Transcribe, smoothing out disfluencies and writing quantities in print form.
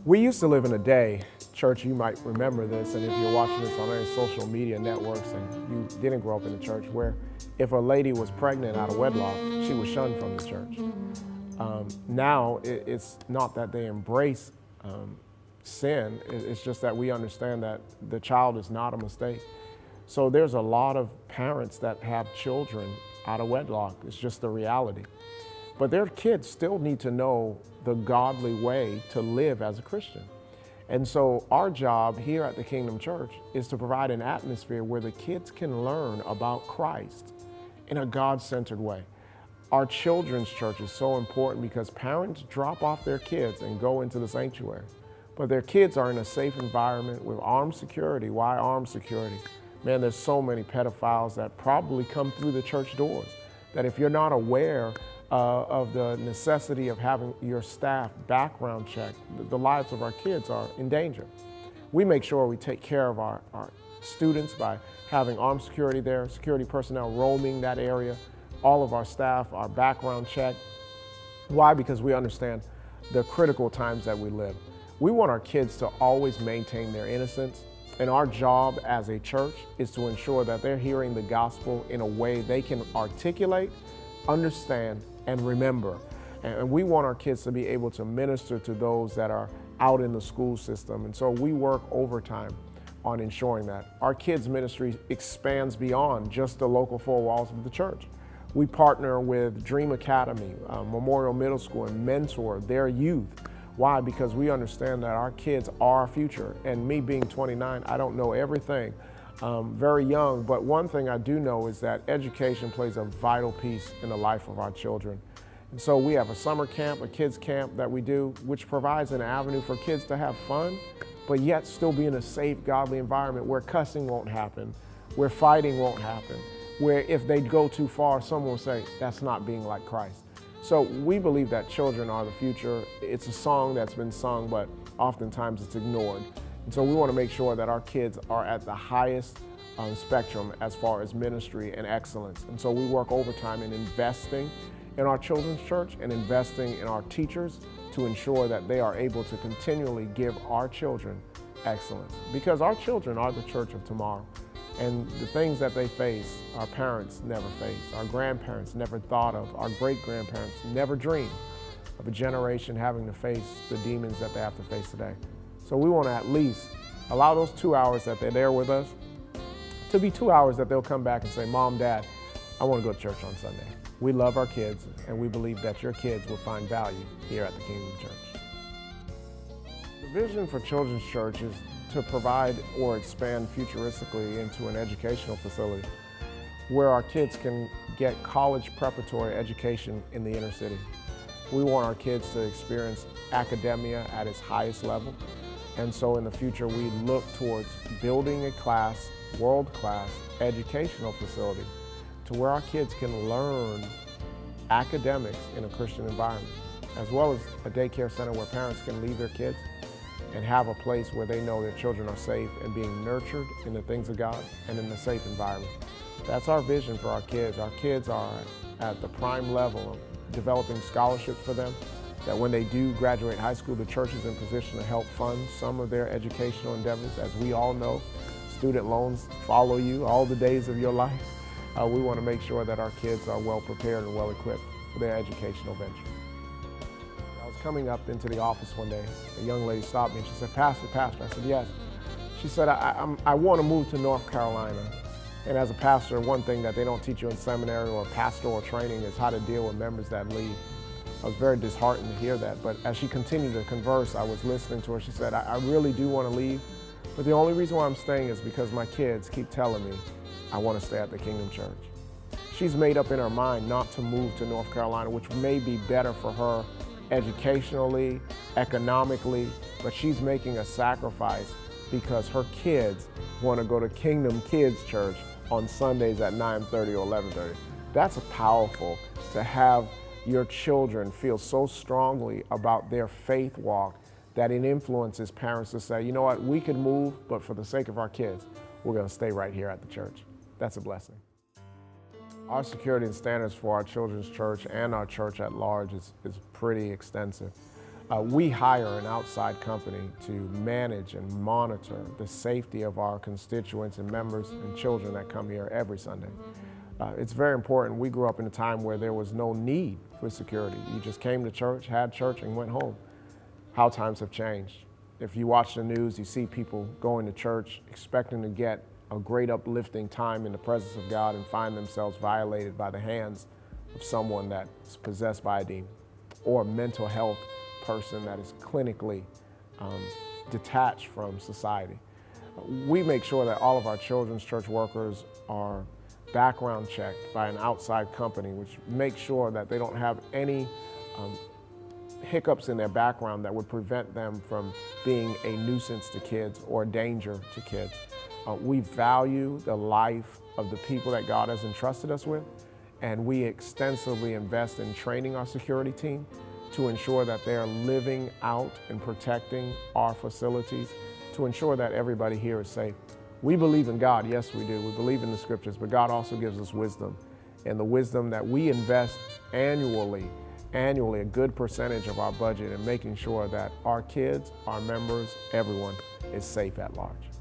We used to live in a day, church, you might remember this, and if you're watching this on any social media networks and you didn't grow up in the church, where if a lady was pregnant out of wedlock, she was shunned from the church. Now, it's not that they embrace sin, it's just that we understand that the child is not a mistake. So there's a lot of parents that have children out of wedlock. It's just the reality. But their kids still need to know the godly way to live as a Christian. And so our job here at the Kingdom Church is to provide an atmosphere where the kids can learn about Christ in a God-centered way. Our children's church is so important because parents drop off their kids and go into the sanctuary. But their kids are in a safe environment with armed security. Why armed security? Man, there's so many pedophiles that probably come through the church doors that if you're not aware of the necessity of having your staff background check, the lives of our kids are in danger. We make sure we take care of our students by having armed security there, security personnel roaming that area, all of our staff are background checked. Why? Because we understand the critical times that we live. We want our kids to always maintain their innocence, and our job as a church is to ensure that they're hearing the gospel in a way they can articulate, understand, and remember. And we want our kids to be able to minister to those that are out in the school system. And so we work overtime on ensuring that. Our kids' ministry expands beyond just the local four walls of the church. We partner with Dream Academy, Memorial Middle School, and mentor their youth. Why? Because we understand that our kids are our future. And me being 29, I don't know everything. Very young, but one thing I do know is that education plays a vital piece in the life of our children. And so we have a summer camp, a kids camp that we do, which provides an avenue for kids to have fun, but yet still be in a safe, godly environment where cussing won't happen, where fighting won't happen, where if they go too far, someone will say, that's not being like Christ. So we believe that children are the future. It's a song that's been sung, but oftentimes it's ignored. And so we want to make sure that our kids are at the highest spectrum as far as ministry and excellence. And so we work overtime in investing in our children's church and investing in our teachers to ensure that they are able to continually give our children excellence. Because our children are the church of tomorrow. And the things that they face, our parents never faced, our grandparents never thought of, our great-grandparents never dreamed of a generation having to face the demons that they have to face today. So we want to at least allow those 2 hours that they're there with us to be 2 hours that they'll come back and say, Mom, Dad, I want to go to church on Sunday. We love our kids, and we believe that your kids will find value here at the Kingdom Church. The vision for Children's Church is to provide or expand futuristically into an educational facility where our kids can get college preparatory education in the inner city. We want our kids to experience academia at its highest level. And so in the future, we look towards building a world-class educational facility to where our kids can learn academics in a Christian environment, as well as a daycare center where parents can leave their kids and have a place where they know their children are safe and being nurtured in the things of God and in a safe environment. That's our vision for our kids. Our kids are at the prime level of developing scholarships for them, that when they do graduate high school, the church is in position to help fund some of their educational endeavors. As we all know, student loans follow you all the days of your life. We want to make sure that our kids are well prepared and well equipped for their educational venture. I was coming up into the office one day, a young lady stopped me and she said, Pastor. I said, yes. She said, I want to move to North Carolina. And as a pastor, one thing that they don't teach you in seminary or pastoral training is how to deal with members that leave. I was very disheartened to hear that, but as she continued to converse, I was listening to her. She said, I really do want to leave, but the only reason why I'm staying is because my kids keep telling me I want to stay at the Kingdom Church. She's made up in her mind not to move to North Carolina, which may be better for her educationally, economically, but she's making a sacrifice because her kids want to go to Kingdom Kids Church on Sundays at 9:30 or 11:30. That's powerful to have your children feel so strongly about their faith walk that it influences parents to say, you know what, we could move, but for the sake of our kids, we're going to stay right here at the church. That's a blessing. Our security and standards for our children's church and our church at large is pretty extensive. We hire an outside company to manage and monitor the safety of our constituents and members and children that come here every Sunday. It's very important. We grew up in a time where there was no need for security. You just came to church, had church, and went home. How times have changed. If you watch the news, you see people going to church expecting to get a great uplifting time in the presence of God and find themselves violated by the hands of someone that's possessed by a demon or a mental health person that is clinically detached from society. We make sure that all of our children's church workers are background checked by an outside company, which makes sure that they don't have any hiccups in their background that would prevent them from being a nuisance to kids or a danger to kids. We value the life of the people that God has entrusted us with, and we extensively invest in training our security team to ensure that they are living out and protecting our facilities, to ensure that everybody here is safe. We believe in God, yes we do. We believe in the scriptures, but God also gives us wisdom. And the wisdom that we invest annually, a good percentage of our budget in making sure that our kids, our members, everyone is safe at large.